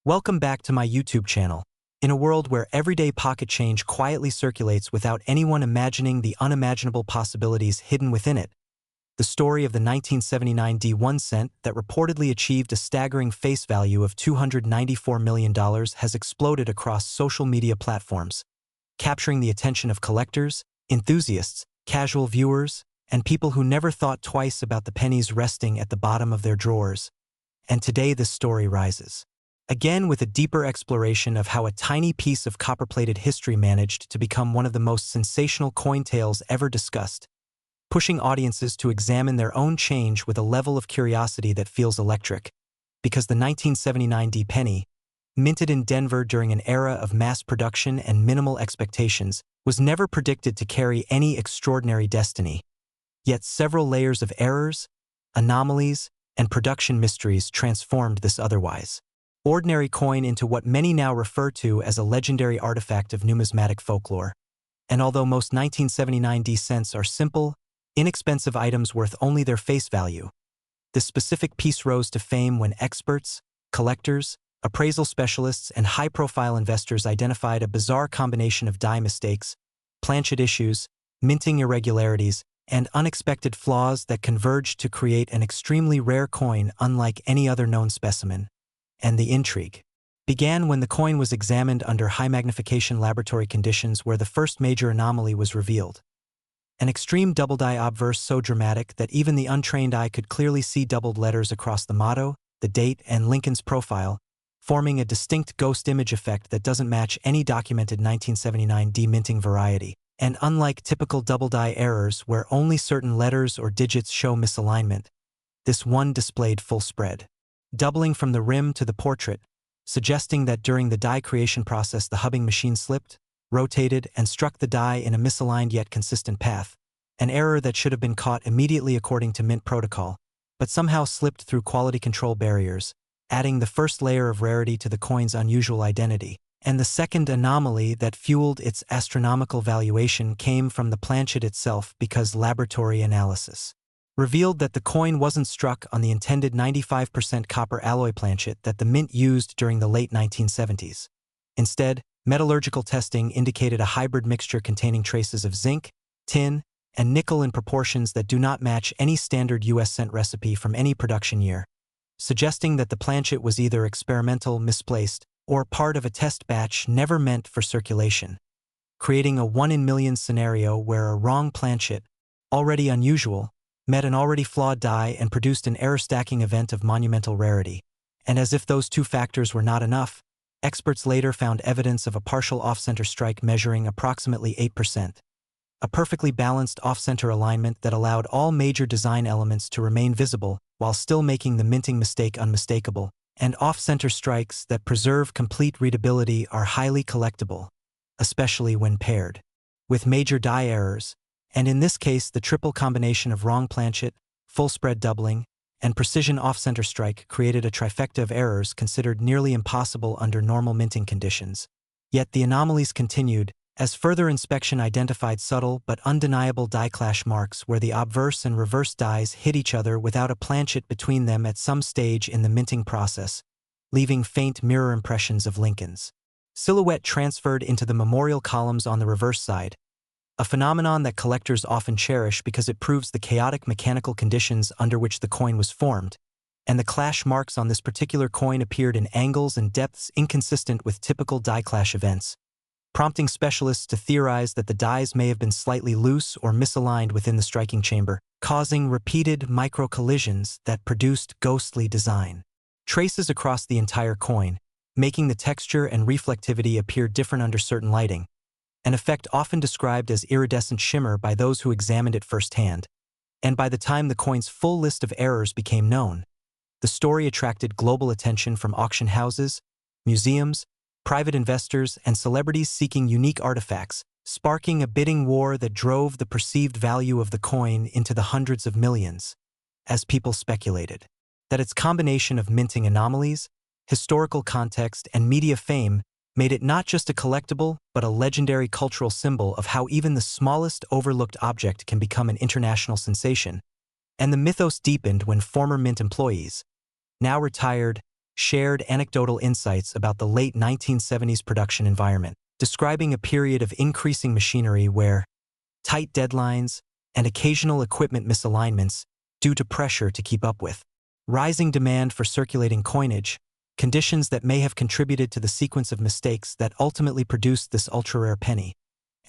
Welcome back to my YouTube channel. In a world where everyday pocket change quietly circulates without anyone imagining the unimaginable possibilities hidden within it, the story of the 1979 D1 cent that reportedly achieved a staggering face value of $294 million has exploded across social media platforms, capturing the attention of collectors, enthusiasts, casual viewers, and people who never thought twice about the pennies resting at the bottom of their drawers. And today this story rises again with a deeper exploration of how a tiny piece of copper-plated history managed to become one of the most sensational coin tales ever discussed, pushing audiences to examine their own change with a level of curiosity that feels electric, because the 1979 D penny, minted in Denver during an era of mass production and minimal expectations, was never predicted to carry any extraordinary destiny. Yet several layers of errors, anomalies, and production mysteries transformed this otherwise ordinary coin into what many now refer to as a legendary artifact of numismatic folklore. And although most 1979 D cents are simple, inexpensive items worth only their face value, this specific piece rose to fame when experts, collectors, appraisal specialists, and high-profile investors identified a bizarre combination of die mistakes, planchet issues, minting irregularities, and unexpected flaws that converged to create an extremely rare coin unlike any other known specimen. And the intrigue began when the coin was examined under high-magnification laboratory conditions where the first major anomaly was revealed. An extreme double-die obverse so dramatic that even the untrained eye could clearly see doubled letters across the motto, the date, and Lincoln's profile, forming a distinct ghost image effect that doesn't match any documented 1979 D minting variety. And unlike typical double-die errors where only certain letters or digits show misalignment, this one displayed full spread, doubling from the rim to the portrait, suggesting that during the die creation process the hubbing machine slipped, rotated, and struck the die in a misaligned yet consistent path, an error that should have been caught immediately according to mint protocol, but somehow slipped through quality control barriers, adding the first layer of rarity to the coin's unusual identity. And the second anomaly that fueled its astronomical valuation came from the planchet itself, because laboratory analysis revealed that the coin wasn't struck on the intended 95% copper alloy planchet that the mint used during the late 1970s. Instead, metallurgical testing indicated a hybrid mixture containing traces of zinc, tin, and nickel in proportions that do not match any standard U.S. cent recipe from any production year, suggesting that the planchet was either experimental, misplaced, or part of a test batch never meant for circulation, creating a 1-in-million scenario where a wrong planchet, already unusual, met an already flawed die and produced an error-stacking event of monumental rarity. And as if those two factors were not enough, experts later found evidence of a partial off-center strike measuring approximately 8%, a perfectly balanced off-center alignment that allowed all major design elements to remain visible while still making the minting mistake unmistakable. And off-center strikes that preserve complete readability are highly collectible, especially when paired with major die errors, and in this case the triple combination of wrong planchet, full spread doubling, and precision off-center strike created a trifecta of errors considered nearly impossible under normal minting conditions. Yet the anomalies continued, as further inspection identified subtle but undeniable die clash marks where the obverse and reverse dies hit each other without a planchet between them at some stage in the minting process, leaving faint mirror impressions of Lincoln's silhouette transferred into the memorial columns on the reverse side, a phenomenon that collectors often cherish because it proves the chaotic mechanical conditions under which the coin was formed, and the clash marks on this particular coin appeared in angles and depths inconsistent with typical die clash events, prompting specialists to theorize that the dies may have been slightly loose or misaligned within the striking chamber, causing repeated micro-collisions that produced ghostly design traces across the entire coin, making the texture and reflectivity appear different under certain lighting, an effect often described as iridescent shimmer by those who examined it firsthand. And by the time the coin's full list of errors became known, the story attracted global attention from auction houses, museums, private investors, and celebrities seeking unique artifacts, sparking a bidding war that drove the perceived value of the coin into the hundreds of millions, as people speculated that its combination of minting anomalies, historical context, and media fame made it not just a collectible, but a legendary cultural symbol of how even the smallest overlooked object can become an international sensation. And the mythos deepened when former mint employees, now retired, shared anecdotal insights about the late 1970s production environment, describing a period of increasing machinery where tight deadlines and occasional equipment misalignments due to pressure to keep up with rising demand for circulating coinage, conditions that may have contributed to the sequence of mistakes that ultimately produced this ultra-rare penny.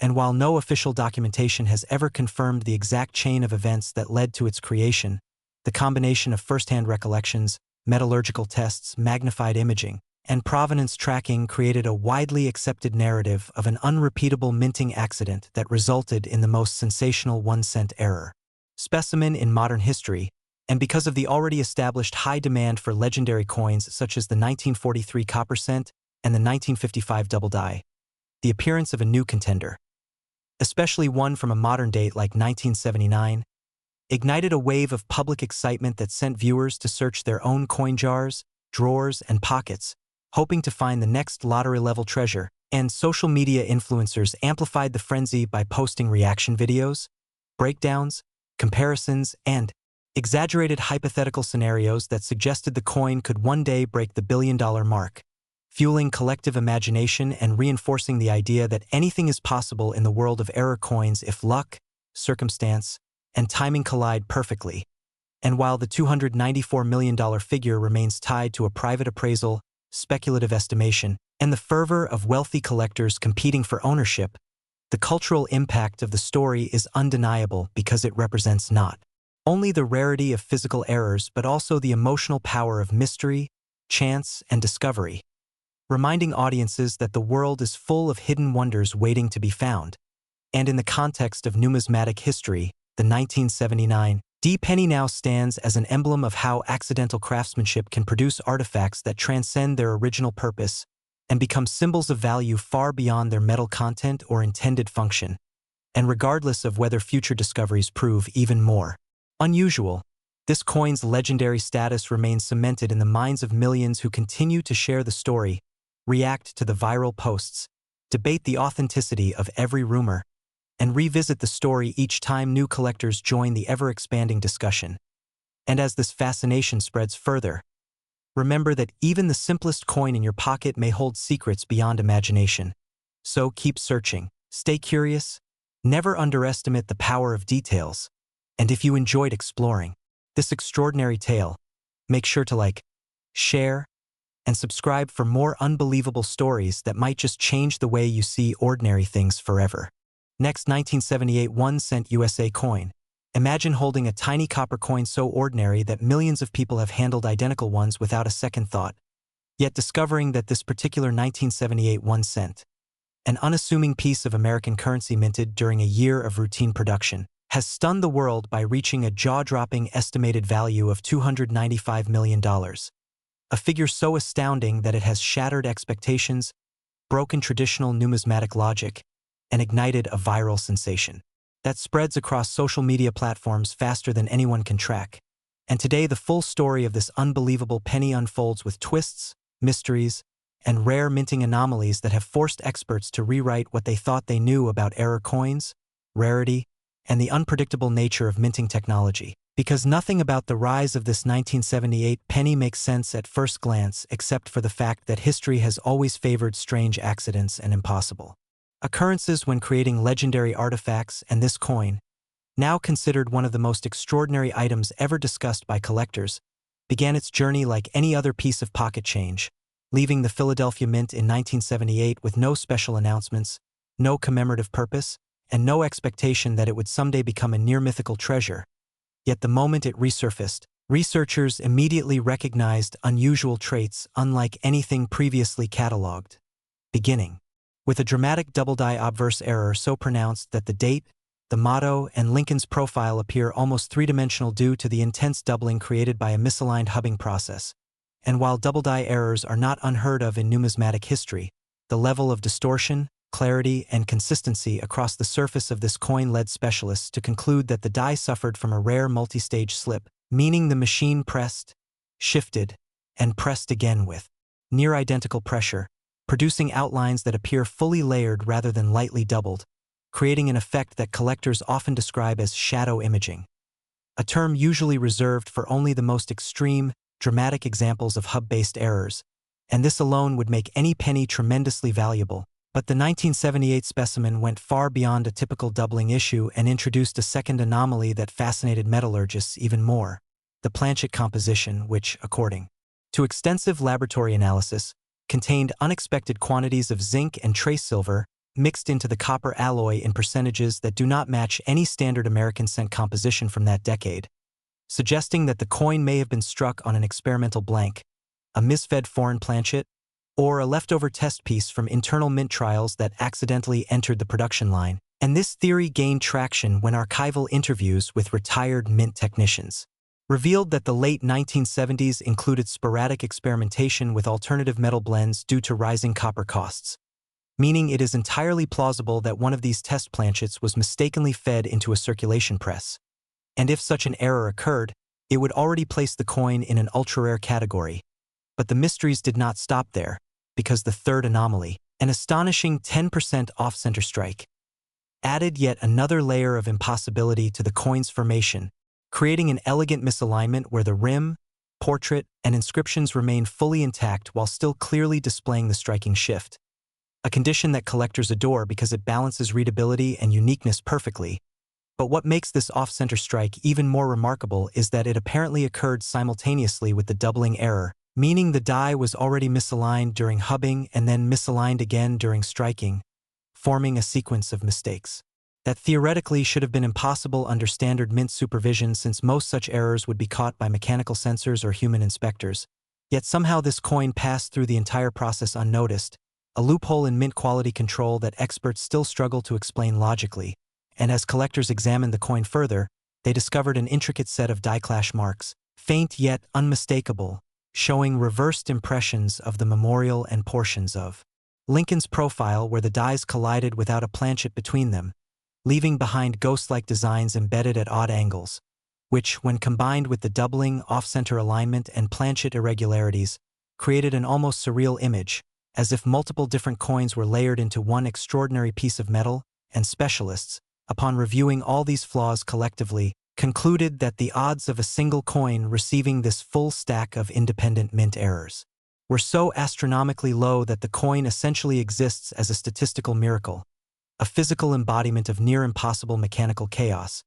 And while no official documentation has ever confirmed the exact chain of events that led to its creation, the combination of first-hand recollections, metallurgical tests, magnified imaging, and provenance tracking created a widely accepted narrative of an unrepeatable minting accident that resulted in the most sensational 1-cent error specimen in modern history, and because of the already established high demand for legendary coins such as the 1943 copper cent and the 1955 double die, the appearance of a new contender, especially one from a modern date like 1979, ignited a wave of public excitement that sent viewers to search their own coin jars, drawers, and pockets, hoping to find the next lottery-level treasure, and social media influencers amplified the frenzy by posting reaction videos, breakdowns, comparisons, and exaggerated hypothetical scenarios that suggested the coin could one day break the billion-dollar mark, fueling collective imagination and reinforcing the idea that anything is possible in the world of error coins if luck, circumstance, and timing collide perfectly. And while the $294 million figure remains tied to a private appraisal, speculative estimation, and the fervor of wealthy collectors competing for ownership, the cultural impact of the story is undeniable because it represents not only the rarity of physical errors but also the emotional power of mystery, chance, and discovery, reminding audiences that the world is full of hidden wonders waiting to be found. And in the context of numismatic history, the 1979 D penny now stands as an emblem of how accidental craftsmanship can produce artifacts that transcend their original purpose and become symbols of value far beyond their metal content or intended function. And regardless of whether future discoveries prove even more unusual, this coin's legendary status remains cemented in the minds of millions who continue to share the story, react to the viral posts, debate the authenticity of every rumor, and revisit the story each time new collectors join the ever-expanding discussion. And as this fascination spreads further, remember that even the simplest coin in your pocket may hold secrets beyond imagination. So keep searching, stay curious, never underestimate the power of details, and if you enjoyed exploring this extraordinary tale, make sure to like, share, and subscribe for more unbelievable stories that might just change the way you see ordinary things forever. Next, 1978 1-cent USA coin. Imagine holding a tiny copper coin so ordinary that millions of people have handled identical ones without a second thought, yet discovering that this particular 1978 1-cent, an unassuming piece of American currency minted during a year of routine production, has stunned the world by reaching a jaw-dropping estimated value of $295 million, a figure so astounding that it has shattered expectations, broken traditional numismatic logic, and ignited a viral sensation that spreads across social media platforms faster than anyone can track. And today, the full story of this unbelievable penny unfolds with twists, mysteries, and rare minting anomalies that have forced experts to rewrite what they thought they knew about error coins, rarity, and the unpredictable nature of minting technology. Because nothing about the rise of this 1978 penny makes sense at first glance except for the fact that history has always favored strange accidents and impossible occurrences when creating legendary artifacts, and this coin, now considered one of the most extraordinary items ever discussed by collectors, began its journey like any other piece of pocket change, leaving the Philadelphia Mint in 1978 with no special announcements, no commemorative purpose, and no expectation that it would someday become a near-mythical treasure. Yet the moment it resurfaced, researchers immediately recognized unusual traits unlike anything previously catalogued, beginning with a dramatic double-die obverse error so pronounced that the date, the motto, and Lincoln's profile appear almost three-dimensional due to the intense doubling created by a misaligned hubbing process. And while double-die errors are not unheard of in numismatic history, the level of distortion, clarity, and consistency across the surface of this coin led specialists to conclude that the die suffered from a rare multi-stage slip, meaning the machine pressed, shifted, and pressed again with near-identical pressure, producing outlines that appear fully layered rather than lightly doubled, creating an effect that collectors often describe as shadow imaging, a term usually reserved for only the most extreme, dramatic examples of hub-based errors, and this alone would make any penny tremendously valuable. But the 1978 specimen went far beyond a typical doubling issue and introduced a second anomaly that fascinated metallurgists even more: the planchet composition, which, according to extensive laboratory analysis, contained unexpected quantities of zinc and trace silver mixed into the copper alloy in percentages that do not match any standard American cent composition from that decade, suggesting that the coin may have been struck on an experimental blank, a misfed foreign planchet, or a leftover test piece from internal mint trials that accidentally entered the production line. And this theory gained traction when archival interviews with retired mint technicians revealed that the late 1970s included sporadic experimentation with alternative metal blends due to rising copper costs, meaning it is entirely plausible that one of these test planchets was mistakenly fed into a circulation press. And if such an error occurred, it would already place the coin in an ultra-rare category. But the mysteries did not stop there, because the third anomaly, an astonishing 10% off-center strike, added yet another layer of impossibility to the coin's formation, creating an elegant misalignment where the rim, portrait, and inscriptions remain fully intact while still clearly displaying the striking shift, a condition that collectors adore because it balances readability and uniqueness perfectly. But what makes this off-center strike even more remarkable is that it apparently occurred simultaneously with the doubling error, meaning the die was already misaligned during hubbing and then misaligned again during striking, forming a sequence of mistakes that theoretically should have been impossible under standard mint supervision, since most such errors would be caught by mechanical sensors or human inspectors. Yet somehow this coin passed through the entire process unnoticed, a loophole in mint quality control that experts still struggle to explain logically. And as collectors examined the coin further, they discovered an intricate set of die clash marks, faint yet unmistakable, showing reversed impressions of the memorial and portions of Lincoln's profile where the dies collided without a planchet between them, leaving behind ghost-like designs embedded at odd angles, which, when combined with the doubling, off-center alignment, and planchet irregularities, created an almost surreal image, as if multiple different coins were layered into one extraordinary piece of metal. And specialists, upon reviewing all these flaws collectively, concluded that the odds of a single coin receiving this full stack of independent mint errors were so astronomically low that the coin essentially exists as a statistical miracle, a physical embodiment of near-impossible mechanical chaos,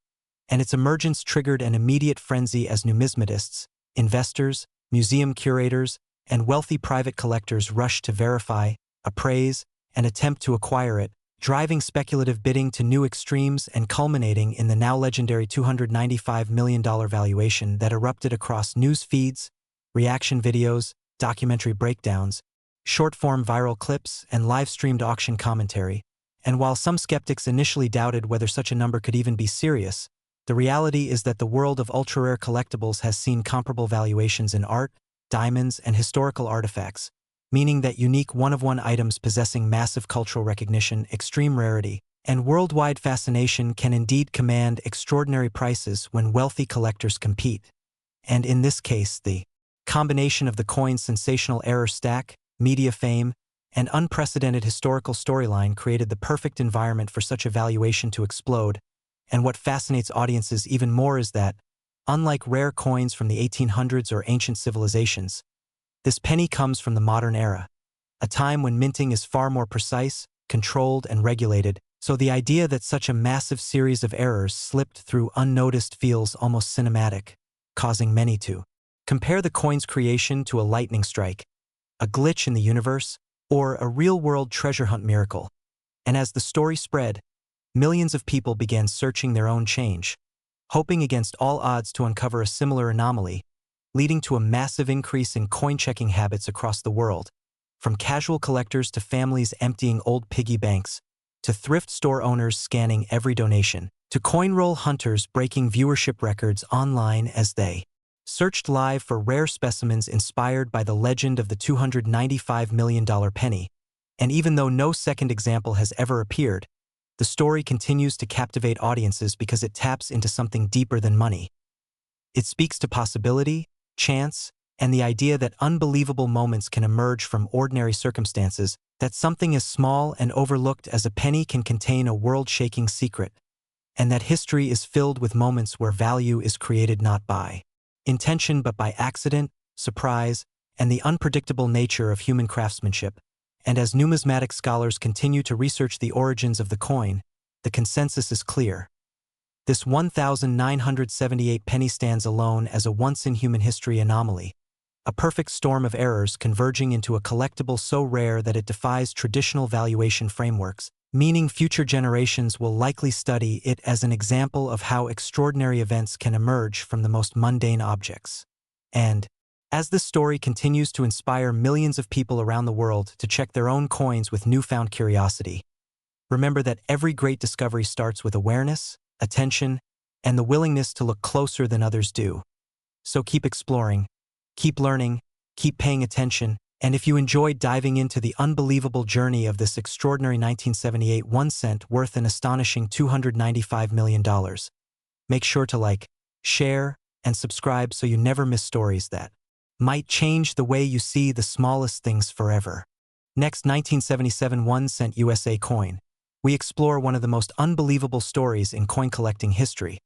and its emergence triggered an immediate frenzy as numismatists, investors, museum curators, and wealthy private collectors rushed to verify, appraise, and attempt to acquire it, driving speculative bidding to new extremes and culminating in the now legendary $295 million valuation that erupted across news feeds, reaction videos, documentary breakdowns, short-form viral clips, and live-streamed auction commentary. And while some skeptics initially doubted whether such a number could even be serious, the reality is that the world of ultra-rare collectibles has seen comparable valuations in art, diamonds, and historical artifacts, meaning that unique one-of-one items possessing massive cultural recognition, extreme rarity, and worldwide fascination can indeed command extraordinary prices when wealthy collectors compete. And in this case, the combination of the coin's sensational error stack, media fame, and unprecedented historical storyline created the perfect environment for such a valuation to explode. And what fascinates audiences even more is that, unlike rare coins from the 1800s or ancient civilizations, this penny comes from the modern era, a time when minting is far more precise, controlled, and regulated, so the idea that such a massive series of errors slipped through unnoticed feels almost cinematic, causing many to compare the coin's creation to a lightning strike, a glitch in the universe, or a real-world treasure hunt miracle. And as the story spread, millions of people began searching their own change, hoping against all odds to uncover a similar anomaly, leading to a massive increase in coin-checking habits across the world, from casual collectors to families emptying old piggy banks, to thrift store owners scanning every donation, to coin roll hunters breaking viewership records online as they searched live for rare specimens inspired by the legend of the $295 million penny. And even though no second example has ever appeared, the story continues to captivate audiences because it taps into something deeper than money. It speaks to possibility, chance, and the idea that unbelievable moments can emerge from ordinary circumstances, that something as small and overlooked as a penny can contain a world-shaking secret, and that history is filled with moments where value is created not by intention but by accident, surprise, and the unpredictable nature of human craftsmanship, and as numismatic scholars continue to research the origins of the coin, the consensus is clear. This 1,978 penny stands alone as a once-in-human history anomaly, a perfect storm of errors converging into a collectible so rare that it defies traditional valuation frameworks, meaning future generations will likely study it as an example of how extraordinary events can emerge from the most mundane objects. And, as this story continues to inspire millions of people around the world to check their own coins with newfound curiosity, remember that every great discovery starts with awareness, attention, and the willingness to look closer than others do. So keep exploring, keep learning, keep paying attention, and if you enjoyed diving into the unbelievable journey of this extraordinary 1978 1 cent worth an astonishing $295 million, make sure to like, share, and subscribe so you never miss stories that might change the way you see the smallest things forever. Next, 1977 1 cent USA coin. We explore one of the most unbelievable stories in coin collecting history.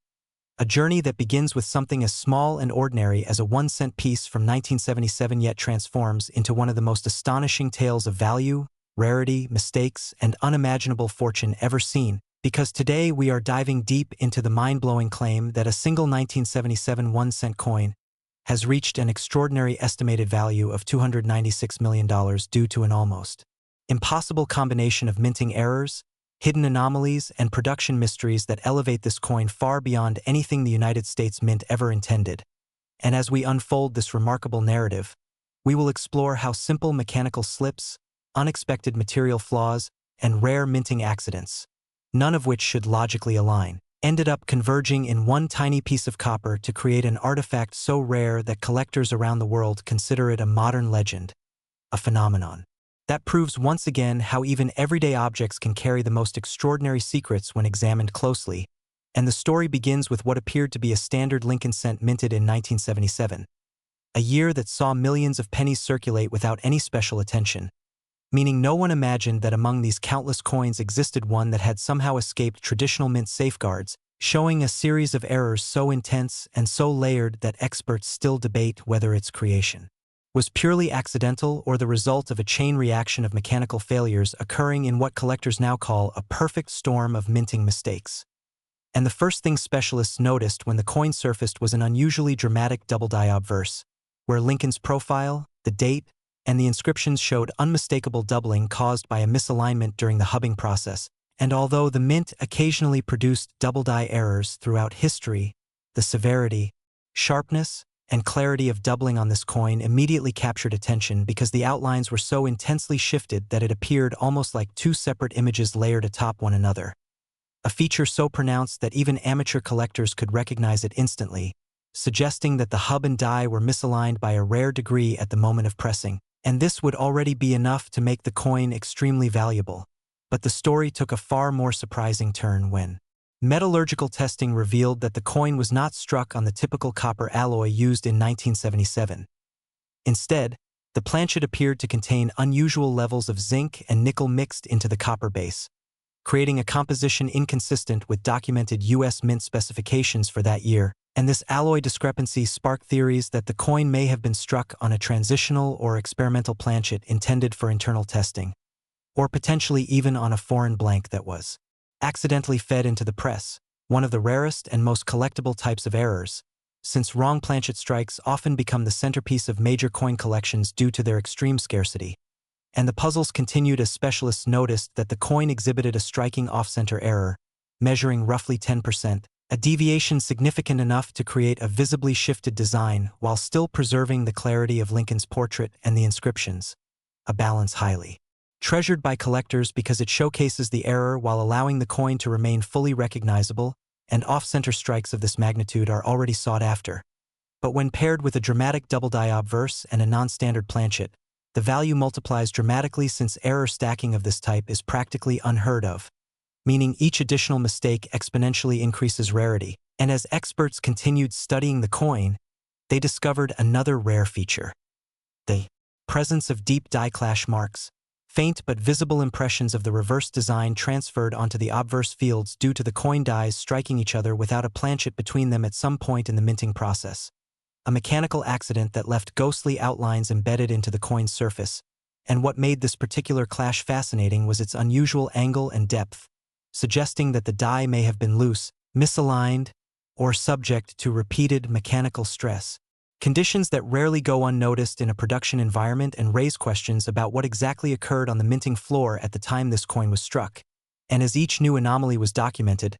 A journey that begins with something as small and ordinary as a 1 cent piece from 1977 yet transforms into one of the most astonishing tales of value, rarity, mistakes, and unimaginable fortune ever seen, because today we are diving deep into the mind-blowing claim that a single 1977 1 cent coin has reached an extraordinary estimated value of $296 million due to an almost impossible combination of minting errors, hidden anomalies, and production mysteries that elevate this coin far beyond anything the United States Mint ever intended. And as we unfold this remarkable narrative, we will explore how simple mechanical slips, unexpected material flaws, and rare minting accidents, none of which should logically align, ended up converging in one tiny piece of copper to create an artifact so rare that collectors around the world consider it a modern legend, a phenomenon. That proves once again how even everyday objects can carry the most extraordinary secrets when examined closely, and the story begins with what appeared to be a standard Lincoln cent minted in 1977, a year that saw millions of pennies circulate without any special attention, meaning no one imagined that among these countless coins existed one that had somehow escaped traditional mint safeguards, showing a series of errors so intense and so layered that experts still debate whether its creation was purely accidental or the result of a chain reaction of mechanical failures occurring in what collectors now call a perfect storm of minting mistakes. And the first thing specialists noticed when the coin surfaced was an unusually dramatic double-die obverse, where Lincoln's profile, the date, and the inscriptions showed unmistakable doubling caused by a misalignment during the hubbing process. And although the mint occasionally produced double-die errors throughout history, the severity, sharpness, and clarity of doubling on this coin immediately captured attention because the outlines were so intensely shifted that it appeared almost like two separate images layered atop one another. A feature so pronounced that even amateur collectors could recognize it instantly, suggesting that the hub and die were misaligned by a rare degree at the moment of pressing, and this would already be enough to make the coin extremely valuable. But the story took a far more surprising turn when metallurgical testing revealed that the coin was not struck on the typical copper alloy used in 1977. Instead, the planchet appeared to contain unusual levels of zinc and nickel mixed into the copper base, creating a composition inconsistent with documented U.S. Mint specifications for that year, and this alloy discrepancy sparked theories that the coin may have been struck on a transitional or experimental planchet intended for internal testing, or potentially even on a foreign blank that was accidentally fed into the press, one of the rarest and most collectible types of errors, since wrong planchet strikes often become the centerpiece of major coin collections due to their extreme scarcity. And the puzzles continued as specialists noticed that the coin exhibited a striking off-center error, measuring roughly 10%, a deviation significant enough to create a visibly shifted design while still preserving the clarity of Lincoln's portrait and the inscriptions, a balance highly treasured by collectors because it showcases the error while allowing the coin to remain fully recognizable, and off-center strikes of this magnitude are already sought after. But when paired with a dramatic double-die obverse and a non-standard planchet, the value multiplies dramatically since error stacking of this type is practically unheard of, meaning each additional mistake exponentially increases rarity. And as experts continued studying the coin, they discovered another rare feature: the presence of deep die clash marks, faint but visible impressions of the reverse design transferred onto the obverse fields due to the coin dies striking each other without a planchet between them at some point in the minting process. a mechanical accident that left ghostly outlines embedded into the coin's surface. And what made this particular clash fascinating was its unusual angle and depth, suggesting that the die may have been loose, misaligned, or subject to repeated mechanical stress. Conditions that rarely go unnoticed in a production environment and raise questions about what exactly occurred on the minting floor at the time this coin was struck. And as each new anomaly was documented,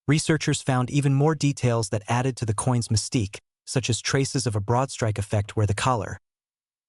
researchers found even more details that added to the coin's mystique, such as traces of a broad strike effect where the collar,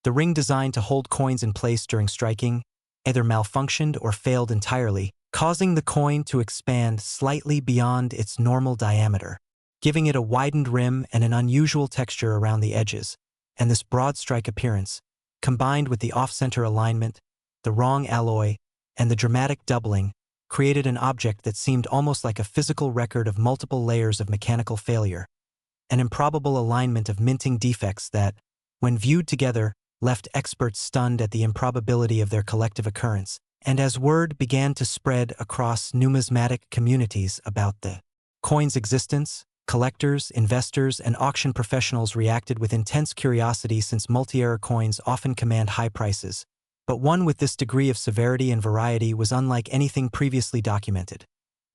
the ring designed to hold coins in place during striking, either malfunctioned or failed entirely, causing the coin to expand slightly beyond its normal diameter, giving it a widened rim and an unusual texture around the edges. And this broad strike appearance, combined with the off-center alignment, the wrong alloy, and the dramatic doubling, created an object that seemed almost like a physical record of multiple layers of mechanical failure, an improbable alignment of minting defects that, when viewed together, left experts stunned at the improbability of their collective occurrence. And as word began to spread across numismatic communities about the coin's existence, collectors, investors, and auction professionals reacted with intense curiosity, since multi-era coins often command high prices. But one with this degree of severity and variety was unlike anything previously documented,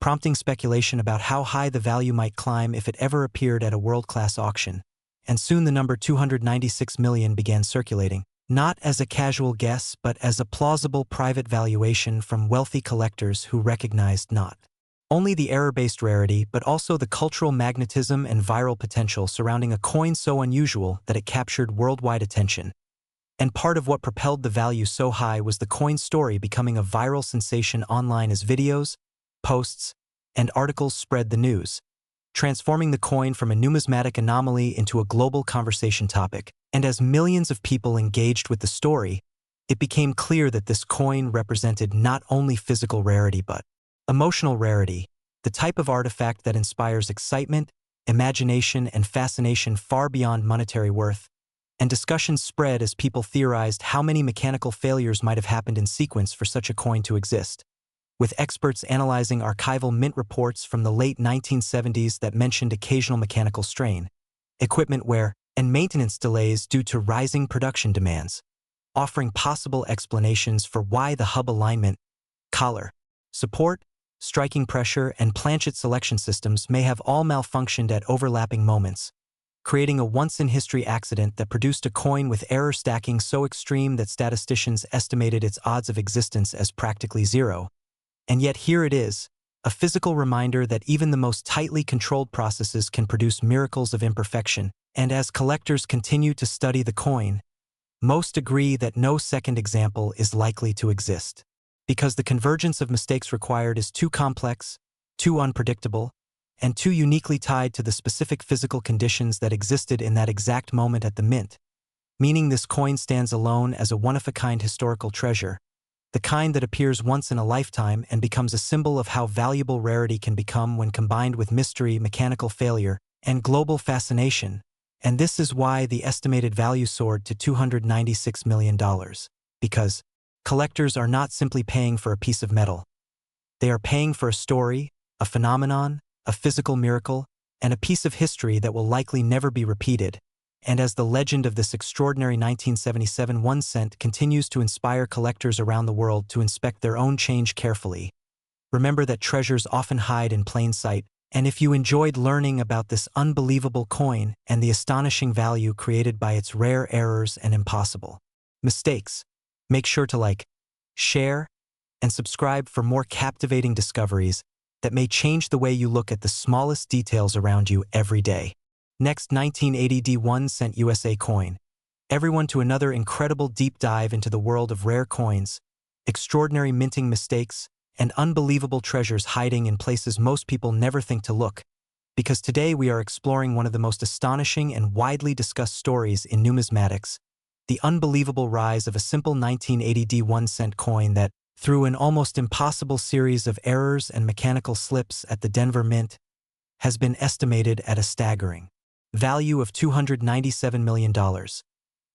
prompting speculation about how high the value might climb if it ever appeared at a world-class auction. And soon the number 296 million began circulating, not as a casual guess but as a plausible private valuation from wealthy collectors who recognized not only the error-based rarity but also the cultural magnetism and viral potential surrounding a coin so unusual that it captured worldwide attention. And part of what propelled the value so high was the coin's story becoming a viral sensation online as videos, posts, and articles spread the news, transforming the coin from a numismatic anomaly into a global conversation topic. And as millions of people engaged with the story, it became clear that this coin represented not only physical rarity but emotional rarity, the type of artifact that inspires excitement, imagination, and fascination far beyond monetary worth. And discussions spread as people theorized how many mechanical failures might have happened in sequence for such a coin to exist, with experts analyzing archival mint reports from the late 1970s that mentioned occasional mechanical strain, equipment wear, and maintenance delays due to rising production demands, offering possible explanations for why the hub alignment, collar, support, striking pressure, and planchet selection systems may have all malfunctioned at overlapping moments, creating a once-in-history accident that produced a coin with error stacking so extreme that statisticians estimated its odds of existence as practically zero. And yet here it is, a physical reminder that even the most tightly controlled processes can produce miracles of imperfection. And as collectors continue to study the coin, most agree that no second example is likely to exist, because the convergence of mistakes required is too complex, too unpredictable, and too uniquely tied to the specific physical conditions that existed in that exact moment at the mint, meaning this coin stands alone as a one-of-a-kind historical treasure, the kind that appears once in a lifetime and becomes a symbol of how valuable rarity can become when combined with mystery, mechanical failure, and global fascination. And this is why the estimated value soared to $296 million, because collectors are not simply paying for a piece of metal. They are paying for a story, a phenomenon, a physical miracle, and a piece of history that will likely never be repeated. And as the legend of this extraordinary 1977 1 cent continues to inspire collectors around the world to inspect their own change carefully, remember that treasures often hide in plain sight. And if you enjoyed learning about this unbelievable coin and the astonishing value created by its rare errors and impossible mistakes, make sure to like, share, and subscribe for more captivating discoveries that may change the way you look at the smallest details around you every day. Next, 1980 1 cent USA coin. Everyone to another incredible deep dive into the world of rare coins, extraordinary minting mistakes, and unbelievable treasures hiding in places most people never think to look. Because today we are exploring one of the most astonishing and widely discussed stories in numismatics, the unbelievable rise of a simple 1980 1 cent coin that, through an almost impossible series of errors and mechanical slips at the Denver Mint, has been estimated at a staggering value of $297 million,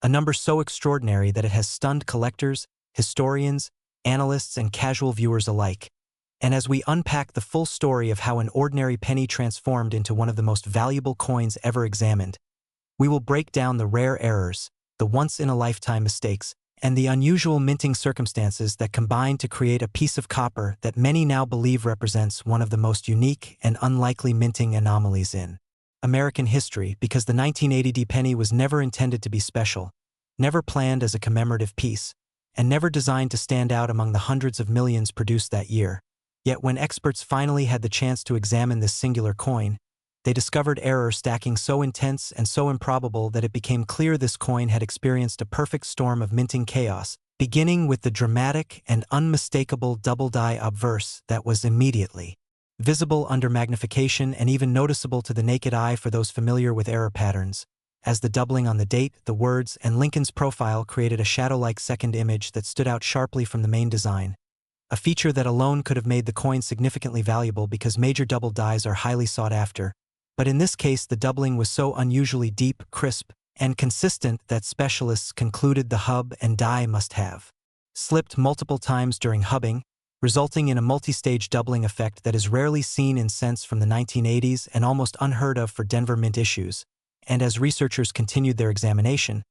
a number so extraordinary that it has stunned collectors, historians, analysts, and casual viewers alike. And as we unpack the full story of how an ordinary penny transformed into one of the most valuable coins ever examined, We will break down the rare errors, the once-in-a-lifetime mistakes, and the unusual minting circumstances that combine to create a piece of copper that many now believe represents one of the most unique and unlikely minting anomalies in American history, because the 1980 penny was never intended to be special, never planned as a commemorative piece, and never designed to stand out among the hundreds of millions produced that year. Yet when experts finally had the chance to examine this singular coin, they discovered error stacking so intense and so improbable that it became clear this coin had experienced a perfect storm of minting chaos, beginning with the dramatic and unmistakable double die obverse that was immediately visible under magnification and even noticeable to the naked eye for those familiar with error patterns, as the doubling on the date, the words, and Lincoln's profile created a shadow-like second image that stood out sharply from the main design, a feature that alone could have made the coin significantly valuable because major double dies are highly sought after. But in this case, the doubling was so unusually deep, crisp, and consistent that specialists concluded the hub and die must have slipped multiple times during hubbing, resulting in a multi-stage doubling effect that is rarely seen in cents from the 1980s and almost unheard of for Denver Mint issues. And as researchers continued their examination,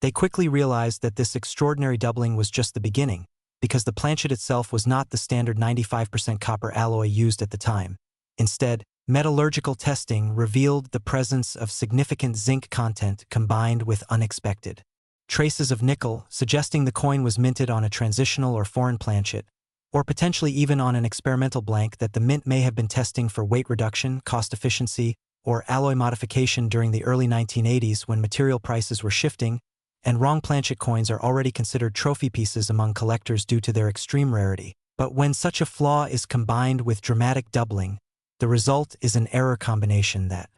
they quickly realized that this extraordinary doubling was just the beginning, because the planchet itself was not the standard 95% copper alloy used at the time. Instead, metallurgical testing revealed the presence of significant zinc content combined with unexpected traces of nickel, suggesting the coin was minted on a transitional or foreign planchet, or potentially even on an experimental blank that the mint may have been testing for weight reduction, cost efficiency, or alloy modification during the early 1980s when material prices were shifting, and wrong planchet coins are already considered trophy pieces among collectors due to their extreme rarity. But when such a flaw is combined with dramatic doubling, the result is an error combination that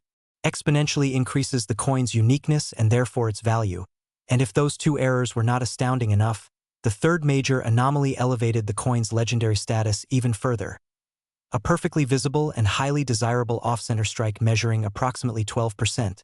exponentially increases the coin's uniqueness and therefore its value. And if those two errors were not astounding enough, the third major anomaly elevated the coin's legendary status even further. A perfectly visible and highly desirable off-center strike measuring approximately 12%.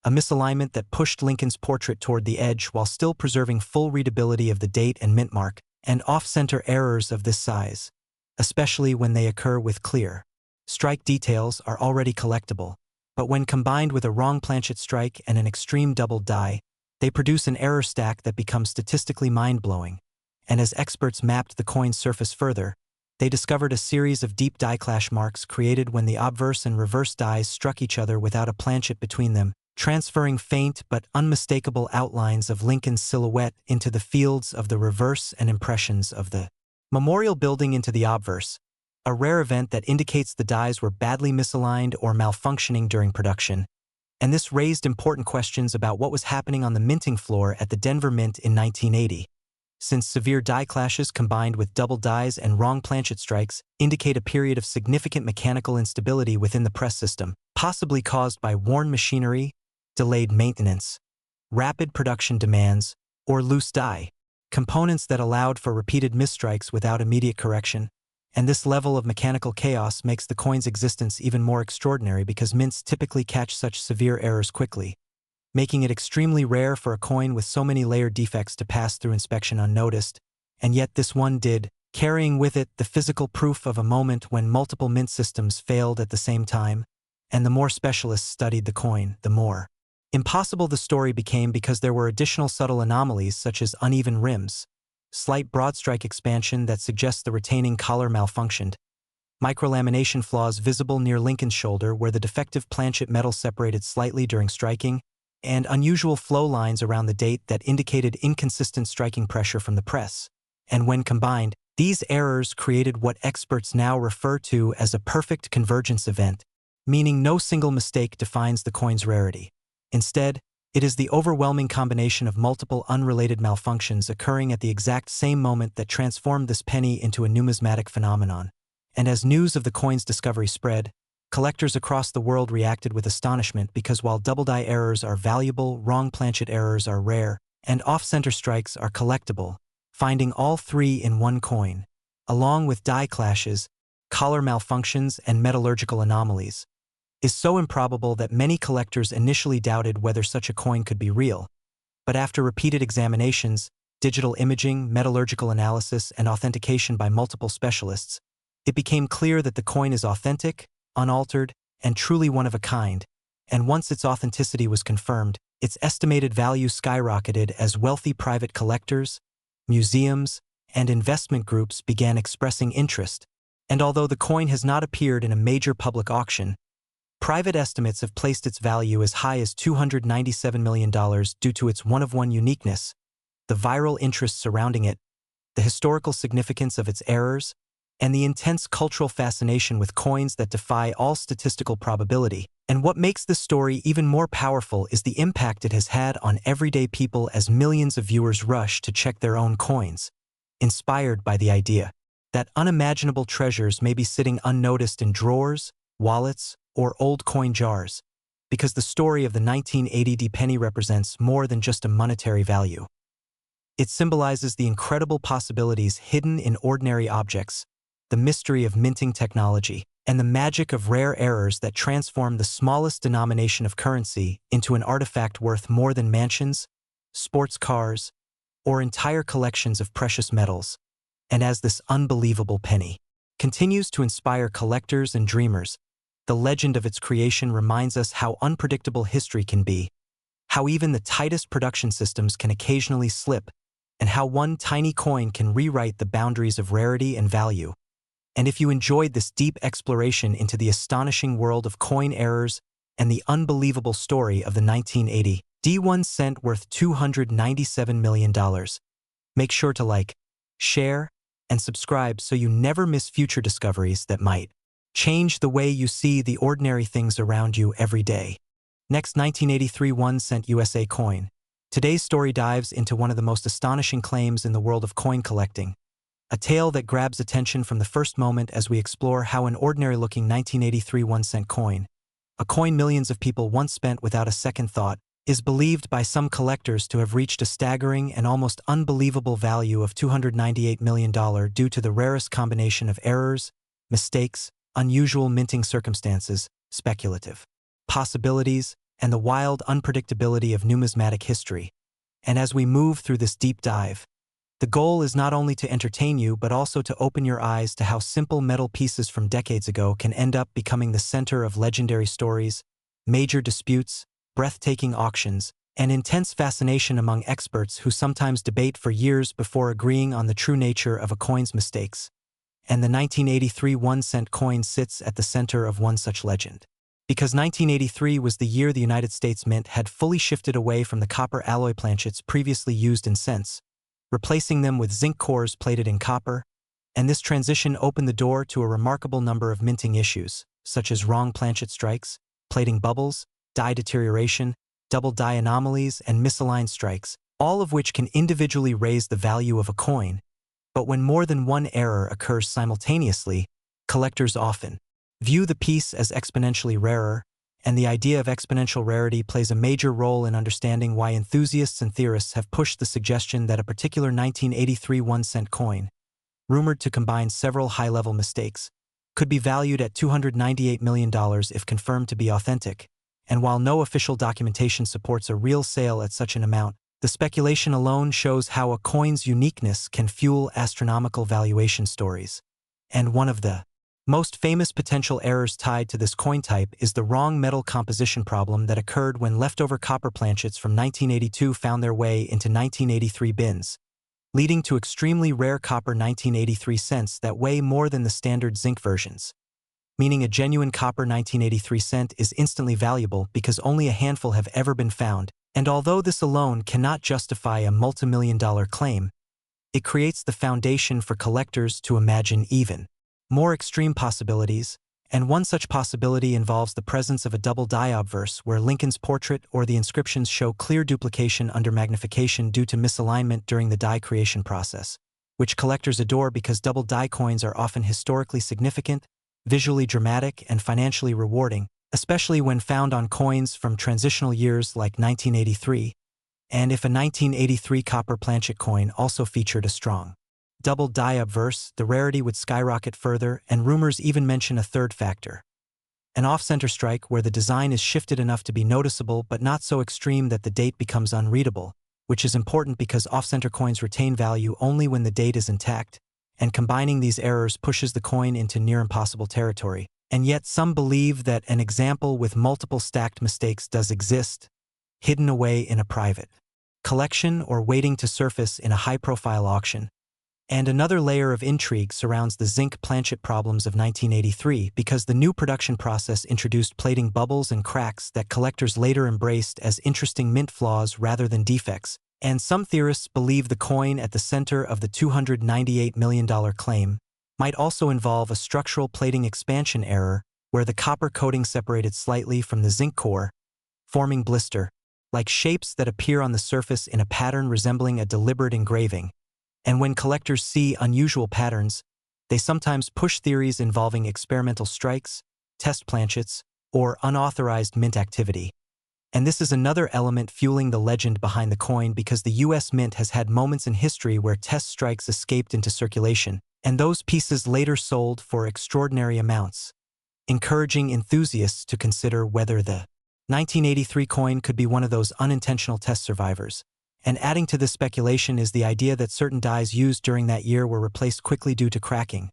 A misalignment that pushed Lincoln's portrait toward the edge while still preserving full readability of the date and mint mark, and off-center errors of this size, especially when they occur with clear strike details, are already collectible, but when combined with a wrong planchet strike and an extreme double die, they produce an error stack that becomes statistically mind-blowing. And as experts mapped the coin's surface further, they discovered a series of deep die clash marks created when the obverse and reverse dies struck each other without a planchet between them, transferring faint but unmistakable outlines of Lincoln's silhouette into the fields of the reverse and impressions of the memorial building into the obverse, a rare event that indicates the dies were badly misaligned or malfunctioning during production. And this raised important questions about what was happening on the minting floor at the Denver Mint in 1980. Since severe die clashes combined with double dies and wrong planchet strikes indicate a period of significant mechanical instability within the press system, possibly caused by worn machinery, delayed maintenance, rapid production demands, or loose die, components that allowed for repeated misstrikes without immediate correction. And this level of mechanical chaos makes the coin's existence even more extraordinary because mints typically catch such severe errors quickly, making it extremely rare for a coin with so many layered defects to pass through inspection unnoticed. And yet this one did, carrying with it the physical proof of a moment when multiple mint systems failed at the same time. And the more specialists studied the coin, the more impossible the story became, because there were additional subtle anomalies such as uneven rims, slight broadstrike expansion that suggests the retaining collar malfunctioned, microlamination flaws visible near Lincoln's shoulder where the defective planchet metal separated slightly during striking, and unusual flow lines around the date that indicated inconsistent striking pressure from the press. And when combined, these errors created what experts now refer to as a perfect convergence event, meaning no single mistake defines the coin's rarity. Instead, it is the overwhelming combination of multiple unrelated malfunctions occurring at the exact same moment that transformed this penny into a numismatic phenomenon. And as news of the coin's discovery spread, collectors across the world reacted with astonishment, because while double die errors are valuable, wrong planchet errors are rare, and off-center strikes are collectible, finding all three in one coin, along with die clashes, collar malfunctions, and metallurgical anomalies, is so improbable that many collectors initially doubted whether such a coin could be real. But after repeated examinations, digital imaging, metallurgical analysis, and authentication by multiple specialists, it became clear that the coin is authentic, unaltered, and truly one of a kind. And once its authenticity was confirmed, its estimated value skyrocketed as wealthy private collectors, museums, and investment groups began expressing interest. And although the coin has not appeared in a major public auction, private estimates have placed its value as high as $297 million due to its one-of-one uniqueness, the viral interest surrounding it, the historical significance of its errors, and the intense cultural fascination with coins that defy all statistical probability. And what makes this story even more powerful is the impact it has had on everyday people as millions of viewers rush to check their own coins, inspired by the idea that unimaginable treasures may be sitting unnoticed in drawers, wallets, or old coin jars, because the story of the 1980 penny represents more than just a monetary value. It symbolizes the incredible possibilities hidden in ordinary objects, the mystery of minting technology, and the magic of rare errors that transform the smallest denomination of currency into an artifact worth more than mansions, sports cars, or entire collections of precious metals. And as this unbelievable penny continues to inspire collectors and dreamers, the legend of its creation reminds us how unpredictable history can be, how even the tightest production systems can occasionally slip, and how one tiny coin can rewrite the boundaries of rarity and value. And if you enjoyed this deep exploration into the astonishing world of coin errors and the unbelievable story of the 1980 D1 cent worth $297 million, make sure to like, share, and subscribe so you never miss future discoveries that might change the way you see the ordinary things around you every day. Next, 1983 1 cent USA coin. Today's story dives into one of the most astonishing claims in the world of coin collecting, a tale that grabs attention from the first moment as we explore how an ordinary-looking 1983 1 cent coin, a coin millions of people once spent without a second thought, is believed by some collectors to have reached a staggering and almost unbelievable value of $298 million due to the rarest combination of errors, mistakes, unusual minting circumstances, speculative possibilities, and the wild unpredictability of numismatic history. And as we move through this deep dive, the goal is not only to entertain you but also to open your eyes to how simple metal pieces from decades ago can end up becoming the center of legendary stories, major disputes, breathtaking auctions, and intense fascination among experts who sometimes debate for years before agreeing on the true nature of a coin's mistakes. And the 1983 1 cent coin sits at the center of one such legend. Because 1983 was the year the United States Mint had fully shifted away from the copper alloy planchets previously used in cents, replacing them with zinc cores plated in copper, and this transition opened the door to a remarkable number of minting issues, such as wrong planchet strikes, plating bubbles, die deterioration, double die anomalies, and misaligned strikes, all of which can individually raise the value of a coin. But when more than one error occurs simultaneously, collectors often view the piece as exponentially rarer, and the idea of exponential rarity plays a major role in understanding why enthusiasts and theorists have pushed the suggestion that a particular 1983 1 cent coin, rumored to combine several high-level mistakes, could be valued at $298 million if confirmed to be authentic. And while no official documentation supports a real sale at such an amount, the speculation alone shows how a coin's uniqueness can fuel astronomical valuation stories. And one of the most famous potential errors tied to this coin type is the wrong metal composition problem that occurred when leftover copper planchets from 1982 found their way into 1983 bins, leading to extremely rare copper 1983 cents that weigh more than the standard zinc versions. Meaning a genuine copper 1983 cent is instantly valuable because only a handful have ever been found, and although this alone cannot justify a multi-million-dollar claim, it creates the foundation for collectors to imagine even more extreme possibilities, and one such possibility involves the presence of a double die obverse where Lincoln's portrait or the inscriptions show clear duplication under magnification due to misalignment during the die creation process, which collectors adore because double die coins are often historically significant, visually dramatic, and financially rewarding, especially when found on coins from transitional years like 1983, and if a 1983 copper planchet coin also featured a strong double die obverse, the rarity would skyrocket further, and rumors even mention a third factor: an off-center strike where the design is shifted enough to be noticeable but not so extreme that the date becomes unreadable, which is important because off-center coins retain value only when the date is intact, and combining these errors pushes the coin into near-impossible territory. And yet some believe that an example with multiple stacked mistakes does exist. hidden away in a private collection or waiting to surface in a high-profile auction. And another layer of intrigue surrounds the zinc planchet problems of 1983 because the new production process introduced plating bubbles and cracks that collectors later embraced as interesting mint flaws rather than defects. And some theorists believe the coin at the center of the $298 million claim might also involve a structural plating expansion error where the copper coating separated slightly from the zinc core, forming blister-like shapes that appear on the surface in a pattern resembling a deliberate engraving. And when collectors see unusual patterns, they sometimes push theories involving experimental strikes, test planchets, or unauthorized mint activity. And this is another element fueling the legend behind the coin because the U.S. Mint has had moments in history where test strikes escaped into circulation, and those pieces later sold for extraordinary amounts, encouraging enthusiasts to consider whether the 1983 coin could be one of those unintentional test survivors. And adding to this speculation is the idea that certain dies used during that year were replaced quickly due to cracking,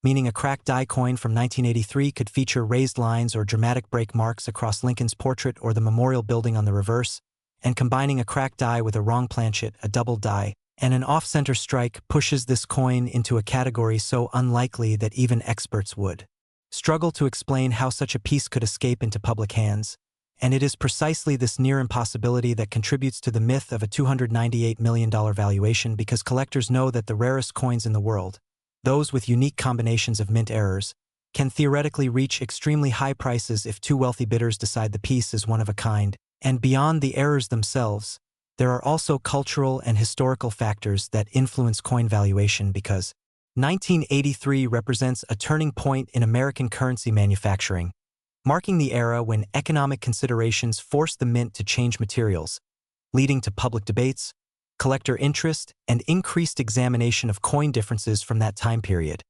meaning a cracked die coin from 1983 could feature raised lines or dramatic break marks across Lincoln's portrait or the memorial building on the reverse, and combining a cracked die with a wrong planchet, a double die, and an off-center strike pushes this coin into a category so unlikely that even experts would struggle to explain how such a piece could escape into public hands. And it is precisely this near impossibility that contributes to the myth of a $298 million valuation because collectors know that the rarest coins in the world, those with unique combinations of mint errors, can theoretically reach extremely high prices if two wealthy bidders decide the piece is one of a kind. And beyond the errors themselves, there are also cultural and historical factors that influence coin valuation because 1983 represents a turning point in American currency manufacturing, marking the era when economic considerations forced the mint to change materials, leading to public debates, collector interest, and increased examination of coin differences from that time period.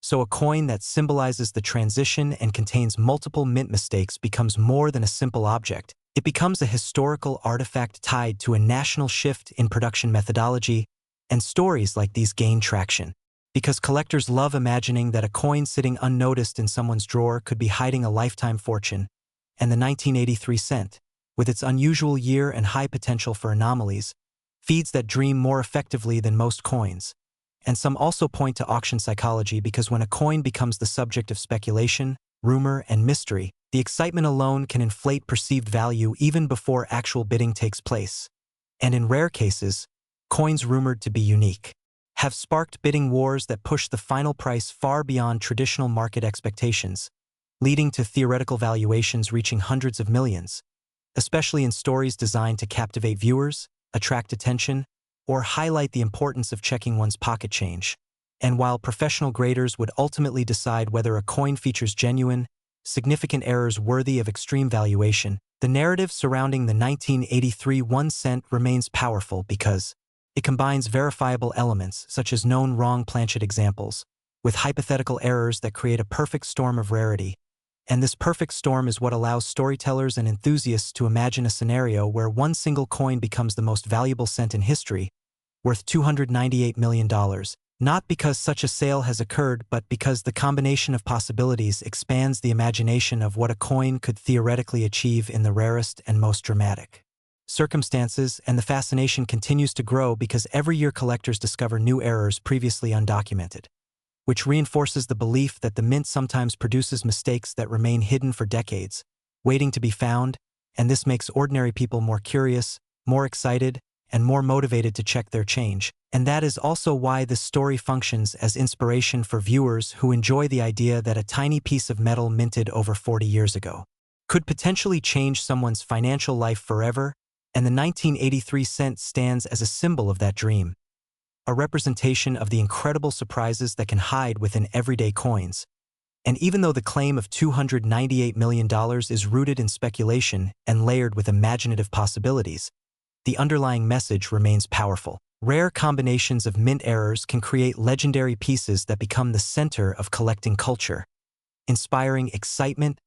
So a coin that symbolizes the transition and contains multiple mint mistakes becomes more than a simple object. It becomes a historical artifact tied to a national shift in production methodology, and stories like these gain traction because collectors love imagining that a coin sitting unnoticed in someone's drawer could be hiding a lifetime fortune, and the 1983 cent, with its unusual year and high potential for anomalies, feeds that dream more effectively than most coins. And some also point to auction psychology because when a coin becomes the subject of speculation, rumor, and mystery, the excitement alone can inflate perceived value even before actual bidding takes place. And in rare cases, coins rumored to be unique have sparked bidding wars that push the final price far beyond traditional market expectations, leading to theoretical valuations reaching hundreds of millions, especially in stories designed to captivate viewers, attract attention, or highlight the importance of checking one's pocket change. And while professional graders would ultimately decide whether a coin features genuine, significant errors worthy of extreme valuation, the narrative surrounding the 1983 1 cent remains powerful because it combines verifiable elements, such as known wrong planchet examples, with hypothetical errors that create a perfect storm of rarity. And this perfect storm is what allows storytellers and enthusiasts to imagine a scenario where one single coin becomes the most valuable cent in history, worth $298 million, not because such a sale has occurred, but because the combination of possibilities expands the imagination of what a coin could theoretically achieve in the rarest and most dramatic circumstances, and the fascination continues to grow because every year collectors discover new errors previously undocumented, which reinforces the belief that the mint sometimes produces mistakes that remain hidden for decades, waiting to be found, and this makes ordinary people more curious, more excited, and more motivated to check their change. And that is also why this story functions as inspiration for viewers who enjoy the idea that a tiny piece of metal minted over 40 years ago could potentially change someone's financial life forever, and the 1983 cent stands as a symbol of that dream, a representation of the incredible surprises that can hide within everyday coins. And even though the claim of $298 million is rooted in speculation and layered with imaginative possibilities, the underlying message remains powerful. Rare combinations of mint errors can create legendary pieces that become the center of collecting culture, inspiring excitement,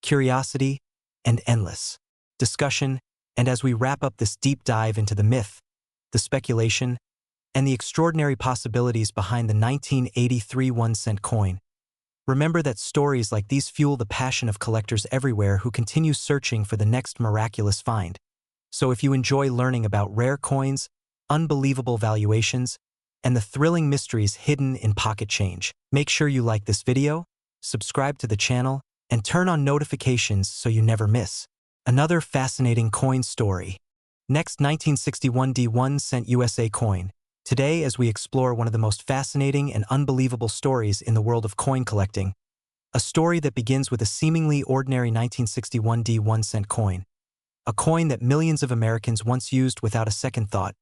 curiosity, and endless discussion. And as we wrap up this deep dive into the myth, the speculation, and the extraordinary possibilities behind the 1983 1 cent coin, remember that stories like these fuel the passion of collectors everywhere who continue searching for the next miraculous find. So if you enjoy learning about rare coins, unbelievable valuations, and the thrilling mysteries hidden in pocket change, make sure you like this video, subscribe to the channel, and turn on notifications so you never miss another fascinating coin story. Next, 1961 D1 USA coin. Today, as we explore one of the most fascinating and unbelievable stories in the world of coin collecting, a story that begins with a seemingly ordinary 1961 D1 coin, a coin that millions of Americans once used without a second thought.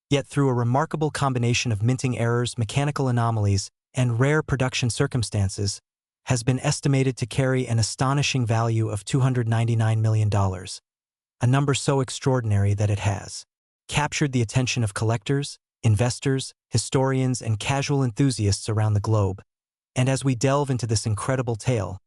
Yet through a remarkable combination of minting errors, mechanical anomalies, and rare production circumstances, has been estimated to carry an astonishing value of $299 million, a number so extraordinary that it has captured the attention of collectors, investors, historians, and casual enthusiasts around the globe. And as we delve into this incredible tale,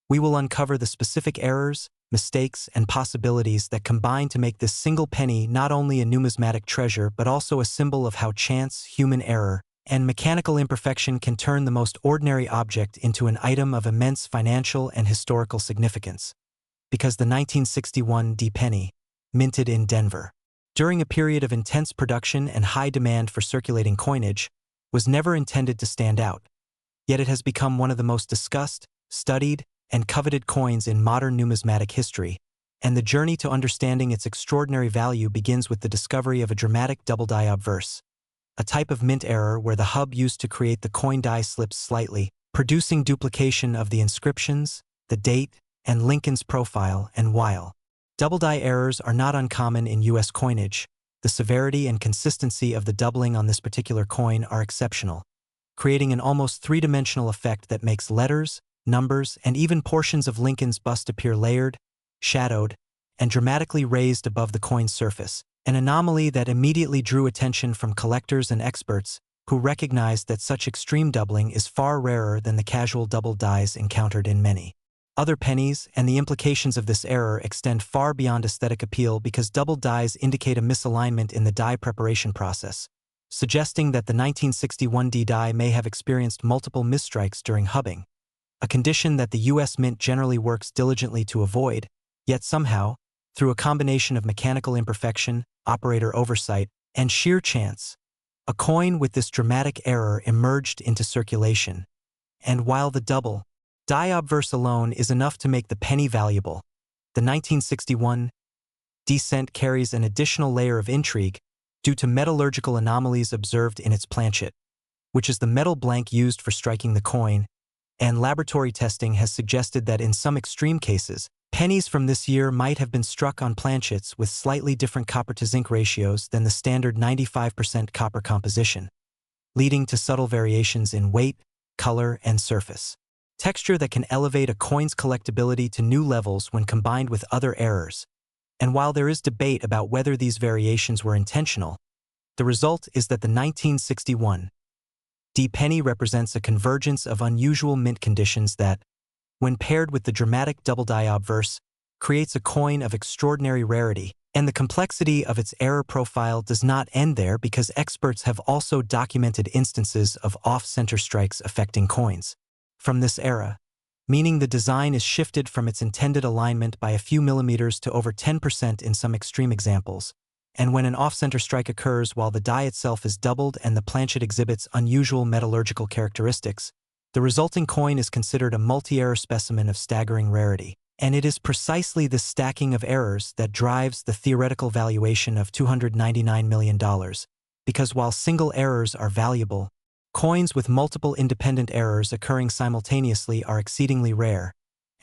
we will uncover the specific errors, mistakes, and possibilities that combine to make this single penny not only a numismatic treasure but also a symbol of how chance, human error, and mechanical imperfection can turn the most ordinary object into an item of immense financial and historical significance. Because the 1961 D penny, minted in Denver, during a period of intense production and high demand for circulating coinage, was never intended to stand out. Yet it has become one of the most discussed, studied, and coveted coins in modern numismatic history, and the journey to understanding its extraordinary value begins with the discovery of a dramatic double die obverse, a type of mint error where the hub used to create the coin die slips slightly, producing duplication of the inscriptions, the date, and Lincoln's profile. And while double die errors are not uncommon in U.S. coinage, the severity and consistency of the doubling on this particular coin are exceptional, creating an almost three-dimensional effect that makes letters, numbers, and even portions of Lincoln's bust appear layered, shadowed, and dramatically raised above the coin's surface, an anomaly that immediately drew attention from collectors and experts who recognized that such extreme doubling is far rarer than the casual double dies encountered in many other pennies, and the implications of this error extend far beyond aesthetic appeal because double dies indicate a misalignment in the die preparation process, suggesting that the 1961 D die may have experienced multiple misstrikes during hubbing, a condition that the U.S. Mint generally works diligently to avoid, yet somehow, through a combination of mechanical imperfection, operator oversight, and sheer chance, a coin with this dramatic error emerged into circulation. And while the double die obverse alone is enough to make the penny valuable, the 1961 D cent carries an additional layer of intrigue due to metallurgical anomalies observed in its planchet, which is the metal blank used for striking the coin, and laboratory testing has suggested that in some extreme cases, pennies from this year might have been struck on planchets with slightly different copper-to-zinc ratios than the standard 95% copper composition, leading to subtle variations in weight, color, and surface texture that can elevate a coin's collectability to new levels when combined with other errors. And while there is debate about whether these variations were intentional, the result is that the 1961 D penny represents a convergence of unusual mint conditions that, when paired with the dramatic double die obverse, creates a coin of extraordinary rarity. And the complexity of its error profile does not end there because experts have also documented instances of off-center strikes affecting coins from this era, meaning the design is shifted from its intended alignment by a few millimeters to over 10% in some extreme examples. And when an off-center strike occurs while the die itself is doubled and the planchet exhibits unusual metallurgical characteristics, the resulting coin is considered a multi-error specimen of staggering rarity. And it is precisely this stacking of errors that drives the theoretical valuation of $299 million, because while single errors are valuable, coins with multiple independent errors occurring simultaneously are exceedingly rare,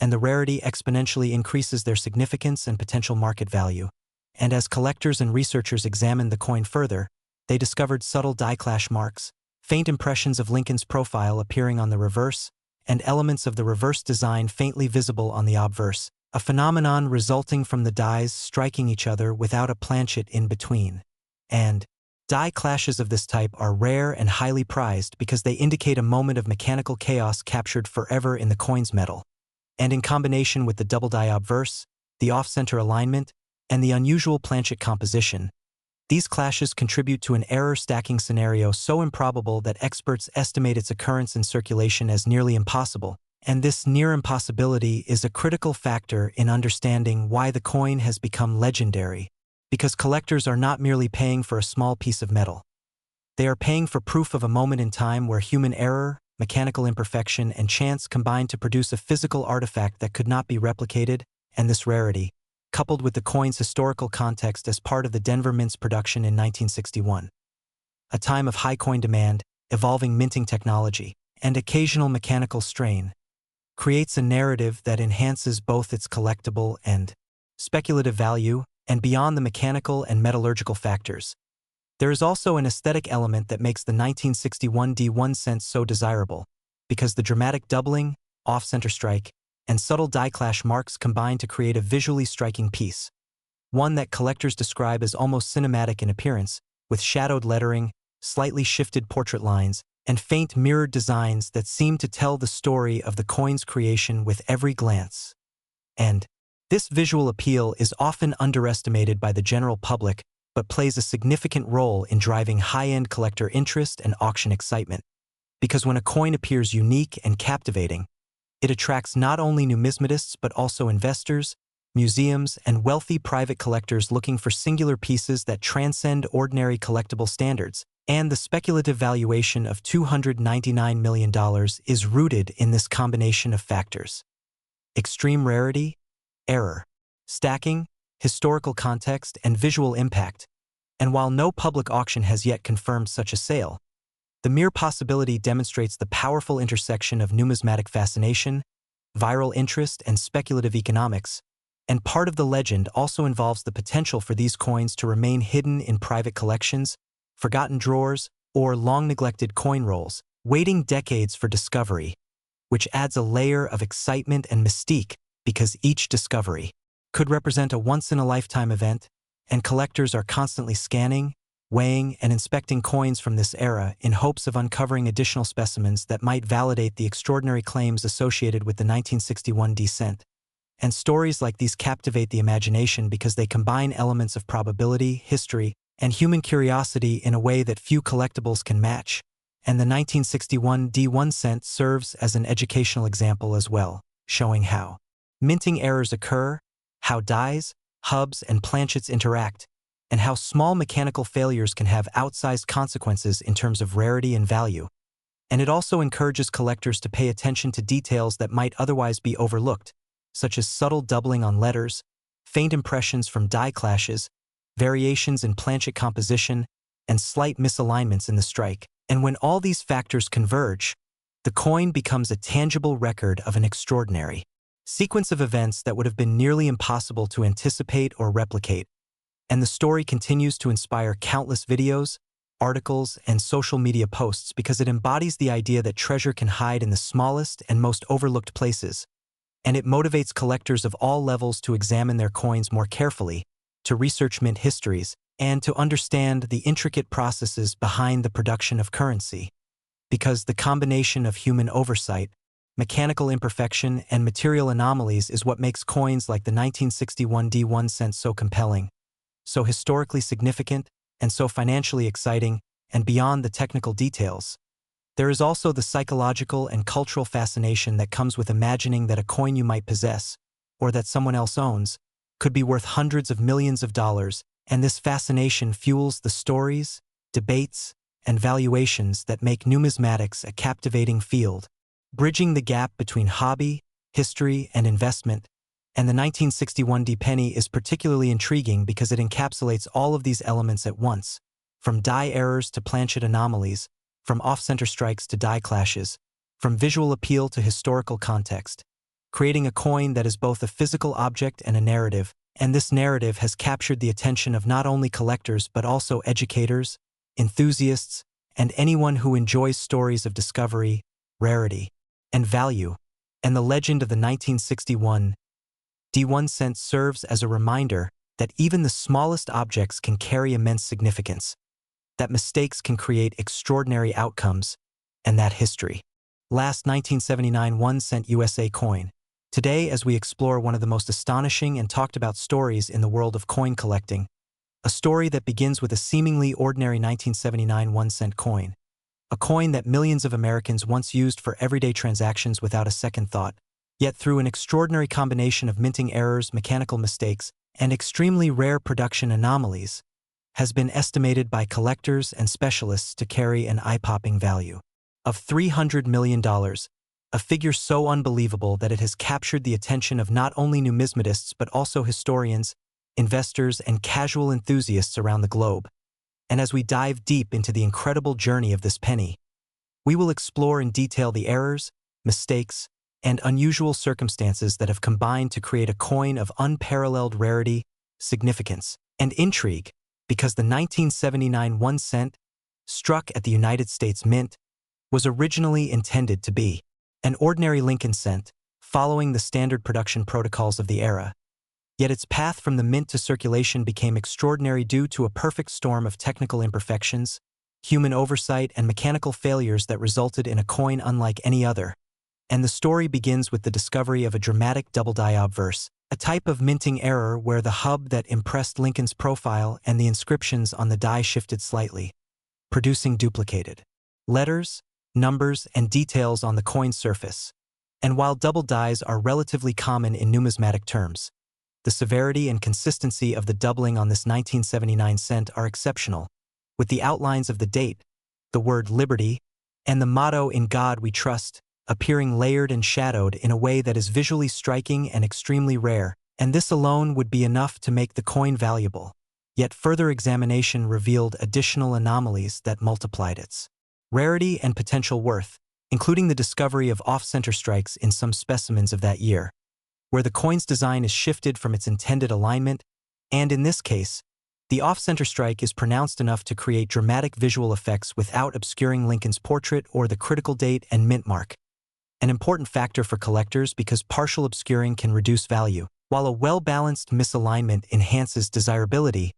and the rarity exponentially increases their significance and potential market value. And as collectors and researchers examined the coin further, they discovered subtle die clash marks, faint impressions of Lincoln's profile appearing on the reverse, and elements of the reverse design faintly visible on the obverse, a phenomenon resulting from the dies striking each other without a planchet in between. And die clashes of this type are rare and highly prized because they indicate a moment of mechanical chaos captured forever in the coin's metal. And in combination with the double die obverse, the off-center alignment, and the unusual planchet composition, these clashes contribute to an error stacking scenario so improbable that experts estimate its occurrence in circulation as nearly impossible, and this near impossibility is a critical factor in understanding why the coin has become legendary. because collectors are not merely paying for a small piece of metal. They are paying for proof of a moment in time where human error, mechanical imperfection, and chance combined to produce a physical artifact that could not be replicated, and this rarity, coupled with the coin's historical context as part of the Denver Mint's production in 1961. A time of high coin demand, evolving minting technology, and occasional mechanical strain, creates a narrative that enhances both its collectible and speculative value, and beyond the mechanical and metallurgical factors. There is also an aesthetic element that makes the 1961 D1 cent so desirable, because the dramatic doubling, off-center strike, and subtle die clash marks combine to create a visually striking piece, one that collectors describe as almost cinematic in appearance, with shadowed lettering, slightly shifted portrait lines, and faint mirrored designs that seem to tell the story of the coin's creation with every glance. And this visual appeal is often underestimated by the general public, but plays a significant role in driving high-end collector interest and auction excitement. Because when a coin appears unique and captivating, it attracts not only numismatists but also investors, museums, and wealthy private collectors looking for singular pieces that transcend ordinary collectible standards. And the speculative valuation of $299 million is rooted in this combination of factors: extreme rarity, error, stacking, historical context, and visual impact. And while no public auction has yet confirmed such a sale, the mere possibility demonstrates the powerful intersection of numismatic fascination, viral interest, and speculative economics. And part of the legend also involves the potential for these coins to remain hidden in private collections, forgotten drawers, or long-neglected coin rolls, waiting decades for discovery, which adds a layer of excitement and mystique because each discovery could represent a once-in-a-lifetime event, and collectors are constantly scanning, weighing, and inspecting coins from this era in hopes of uncovering additional specimens that might validate the extraordinary claims associated with the 1961 D cent. And stories like these captivate the imagination because they combine elements of probability, history, and human curiosity in a way that few collectibles can match. And the 1961 D1 cent serves as an educational example as well, showing how minting errors occur, how dies, hubs, and planchets interact, and how small mechanical failures can have outsized consequences in terms of rarity and value. And it also encourages collectors to pay attention to details that might otherwise be overlooked, such as subtle doubling on letters, faint impressions from die clashes, variations in planchet composition, and slight misalignments in the strike. And when all these factors converge, the coin becomes a tangible record of an extraordinary sequence of events that would have been nearly impossible to anticipate or replicate. And the story continues to inspire countless videos, articles, and social media posts because it embodies the idea that treasure can hide in the smallest and most overlooked places. And it motivates collectors of all levels to examine their coins more carefully, to research mint histories, and to understand the intricate processes behind the production of currency. Because the combination of human oversight, mechanical imperfection, and material anomalies is what makes coins like the 1961 D1 cent so compelling, so historically significant, and so financially exciting. And beyond the technical details, there is also the psychological and cultural fascination that comes with imagining that a coin you might possess, or that someone else owns, could be worth hundreds of millions of dollars, and this fascination fuels the stories, debates, and valuations that make numismatics a captivating field, bridging the gap between hobby, history, and investment. And the 1961 D penny is particularly intriguing because it encapsulates all of these elements at once, from die errors to planchet anomalies, from off-center strikes to die clashes, from visual appeal to historical context, creating a coin that is both a physical object and a narrative. And this narrative has captured the attention of not only collectors but also educators, enthusiasts, and anyone who enjoys stories of discovery, rarity, and value. And the legend of the 1961 D1 cent serves as a reminder that even the smallest objects can carry immense significance, that mistakes can create extraordinary outcomes, and that history. Last 1979 1 cent USA coin. Today, as we explore one of the most astonishing and talked about stories in the world of coin collecting, a story that begins with a seemingly ordinary 1979 1 cent coin, a coin that millions of Americans once used for everyday transactions without a second thought. Yet through an extraordinary combination of minting errors, mechanical mistakes, and extremely rare production anomalies, has been estimated by collectors and specialists to carry an eye-popping value of $300 million, a figure so unbelievable that it has captured the attention of not only numismatists but also historians, investors, and casual enthusiasts around the globe. And as we dive deep into the incredible journey of this penny, we will explore in detail the errors, mistakes, and unusual circumstances that have combined to create a coin of unparalleled rarity, significance, and intrigue, because the 1979 1 cent, struck at the United States Mint, was originally intended to be an ordinary Lincoln cent, following the standard production protocols of the era. Yet its path from the mint to circulation became extraordinary due to a perfect storm of technical imperfections, human oversight, and mechanical failures that resulted in a coin unlike any other. And the story begins with the discovery of a dramatic double-die obverse, a type of minting error where the hub that impressed Lincoln's profile and the inscriptions on the die shifted slightly, producing duplicated letters, numbers, and details on the coin's surface. And while double dies are relatively common in numismatic terms, the severity and consistency of the doubling on this 1979 cent are exceptional, with the outlines of the date, the word liberty, and the motto "In God We Trust" appearing layered and shadowed in a way that is visually striking and extremely rare, and this alone would be enough to make the coin valuable. Yet further examination revealed additional anomalies that multiplied its rarity and potential worth, including the discovery of off-center strikes in some specimens of that year, where the coin's design is shifted from its intended alignment, and in this case, the off-center strike is pronounced enough to create dramatic visual effects without obscuring Lincoln's portrait or the critical date and mint mark. An important factor for collectors because partial obscuring can reduce value, while a well-balanced misalignment enhances desirability,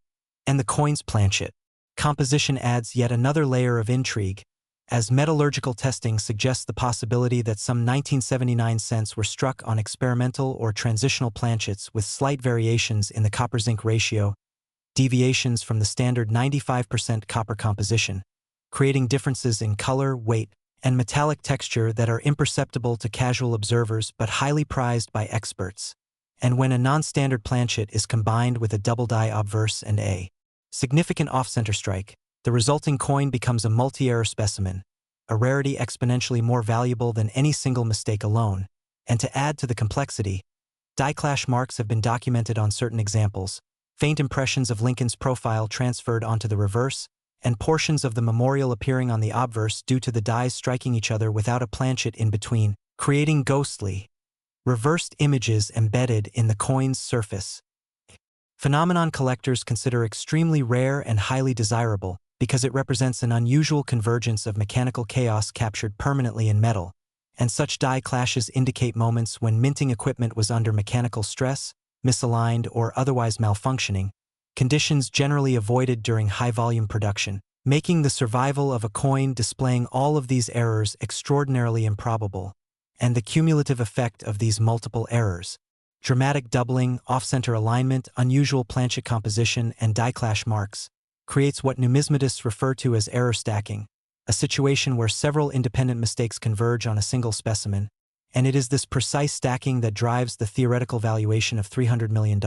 and the coin's planchet composition adds yet another layer of intrigue, as metallurgical testing suggests the possibility that some 1979 cents were struck on experimental or transitional planchets with slight variations in the copper-zinc ratio, deviations from the standard 95% copper composition, creating differences in color, weight, and metallic texture that are imperceptible to casual observers but highly prized by experts. And when a non-standard planchet is combined with a double-die obverse and a significant off-center strike, the resulting coin becomes a multi-error specimen, a rarity exponentially more valuable than any single mistake alone. And to add to the complexity, die clash marks have been documented on certain examples, faint impressions of Lincoln's profile transferred onto the reverse, and portions of the memorial appearing on the obverse due to the dies striking each other without a planchet in between, creating ghostly, reversed images embedded in the coin's surface. Phenomenon collectors consider extremely rare and highly desirable because it represents an unusual convergence of mechanical chaos captured permanently in metal, and such die clashes indicate moments when minting equipment was under mechanical stress, misaligned, or otherwise malfunctioning, conditions generally avoided during high-volume production, making the survival of a coin displaying all of these errors extraordinarily improbable. And the cumulative effect of these multiple errors, dramatic doubling, off-center alignment, unusual planchet composition, and die clash marks, creates what numismatists refer to as error stacking, a situation where several independent mistakes converge on a single specimen, and it is this precise stacking that drives the theoretical valuation of $300 million,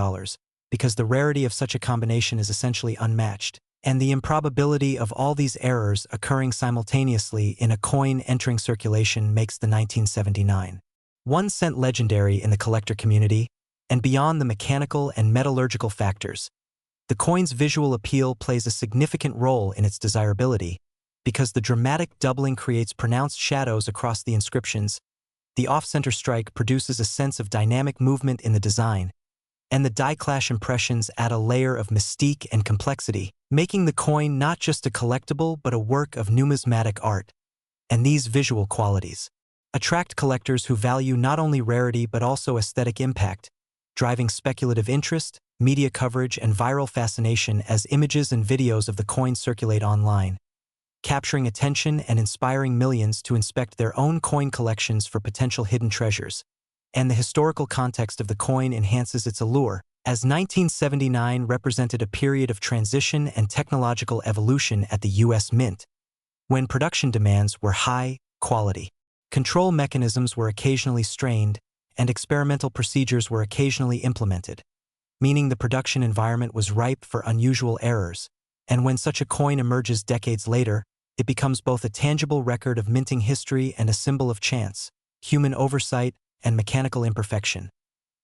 because the rarity of such a combination is essentially unmatched, and the improbability of all these errors occurring simultaneously in a coin entering circulation makes the 1979 1 cent legendary in the collector community, and beyond the mechanical and metallurgical factors, the coin's visual appeal plays a significant role in its desirability, because the dramatic doubling creates pronounced shadows across the inscriptions, the off-center strike produces a sense of dynamic movement in the design, and the die clash impressions add a layer of mystique and complexity, making the coin not just a collectible but a work of numismatic art. And these visual qualities attract collectors who value not only rarity but also aesthetic impact, driving speculative interest, media coverage, and viral fascination as images and videos of the coin circulate online, capturing attention and inspiring millions to inspect their own coin collections for potential hidden treasures. And the historical context of the coin enhances its allure, as 1979 represented a period of transition and technological evolution at the U.S. Mint, when production demands were high quality, control mechanisms were occasionally strained, and experimental procedures were occasionally implemented. meaning the production environment was ripe for unusual errors. And when such a coin emerges decades later, it becomes both a tangible record of minting history and a symbol of chance, human oversight, and mechanical imperfection.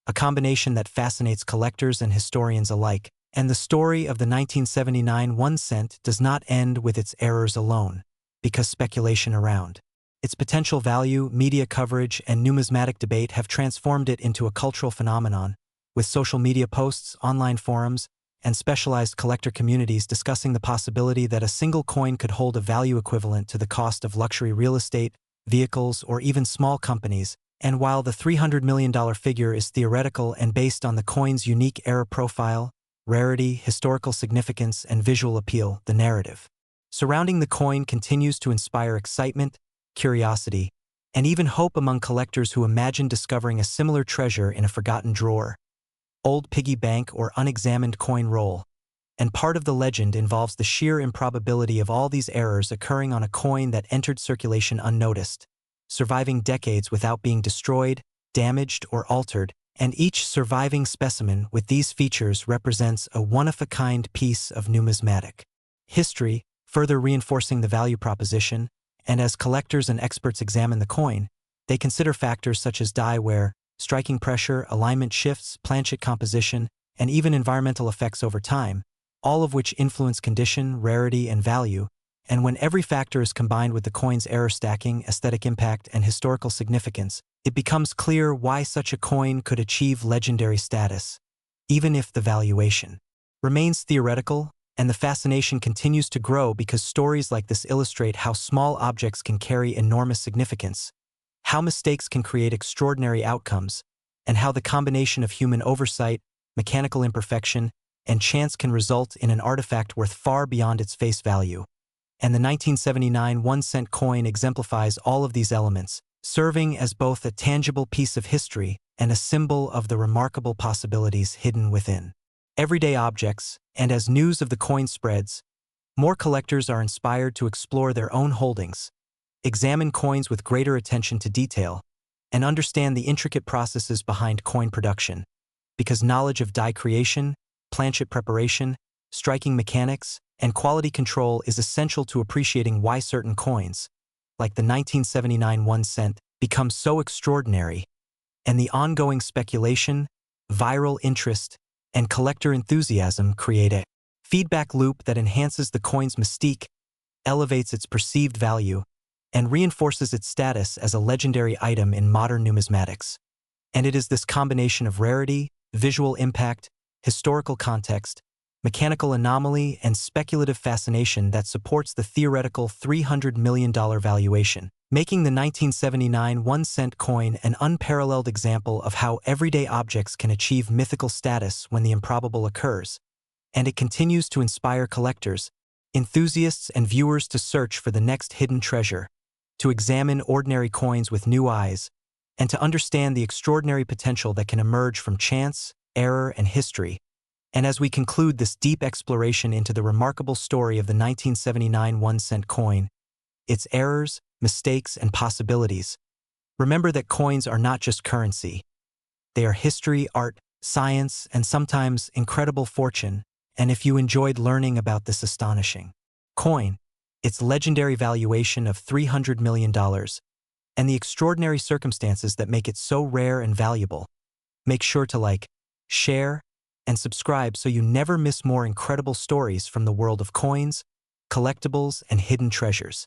A combination that fascinates collectors and historians alike. And the story of the 1979 1 cent does not end with its errors alone, because speculation around its potential value, media coverage, and numismatic debate have transformed it into a cultural phenomenon, with social media posts, online forums, and specialized collector communities discussing the possibility that a single coin could hold a value equivalent to the cost of luxury real estate, vehicles, or even small companies. And while the $300 million figure is theoretical and based on the coin's unique error profile, rarity, historical significance, and visual appeal, the narrative surrounding the coin continues to inspire excitement, curiosity, and even hope among collectors who imagine discovering a similar treasure in a forgotten drawer, old piggy bank, or unexamined coin roll. And part of the legend involves the sheer improbability of all these errors occurring on a coin that entered circulation unnoticed, surviving decades without being destroyed, damaged, or altered, and each surviving specimen with these features represents a one-of-a-kind piece of numismatic history, further reinforcing the value proposition. And as collectors and experts examine the coin, they consider factors such as die wear, striking pressure, alignment shifts, planchet composition, and even environmental effects over time, all of which influence condition, rarity, and value. And when every factor is combined with the coin's error stacking, aesthetic impact, and historical significance, it becomes clear why such a coin could achieve legendary status, even if the valuation remains theoretical. And the fascination continues to grow because stories like this illustrate how small objects can carry enormous significance, how mistakes can create extraordinary outcomes, and how the combination of human oversight, mechanical imperfection, and chance can result in an artifact worth far beyond its face value. And the 1979 1 cent coin exemplifies all of these elements, serving as both a tangible piece of history and a symbol of the remarkable possibilities hidden within everyday objects. And as news of the coin spreads, more collectors are inspired to explore their own holdings, examine coins with greater attention to detail, and understand the intricate processes behind coin production, because knowledge of die creation, planchet preparation, striking mechanics, and quality control is essential to appreciating why certain coins, like the 1979 1 cent, become so extraordinary. And the ongoing speculation, viral interest, and collector enthusiasm create a feedback loop that enhances the coin's mystique, elevates its perceived value, and reinforces its status as a legendary item in modern numismatics. And it is this combination of rarity, visual impact, historical context, mechanical anomaly, and speculative fascination that supports the theoretical $300 million valuation, making the 1979 1 cent coin an unparalleled example of how everyday objects can achieve mythical status when the improbable occurs. And it continues to inspire collectors, enthusiasts, and viewers to search for the next hidden treasure, to examine ordinary coins with new eyes, and to understand the extraordinary potential that can emerge from chance, error, and history. And as we conclude this deep exploration into the remarkable story of the 1979 1 cent coin, its errors, mistakes, and possibilities, remember that coins are not just currency. They are history, art, science, and sometimes incredible fortune. And if you enjoyed learning about this astonishing coin, its legendary valuation of $300 million, and the extraordinary circumstances that make it so rare and valuable, make sure to like, share, and subscribe so you never miss more incredible stories from the world of coins, collectibles, and hidden treasures.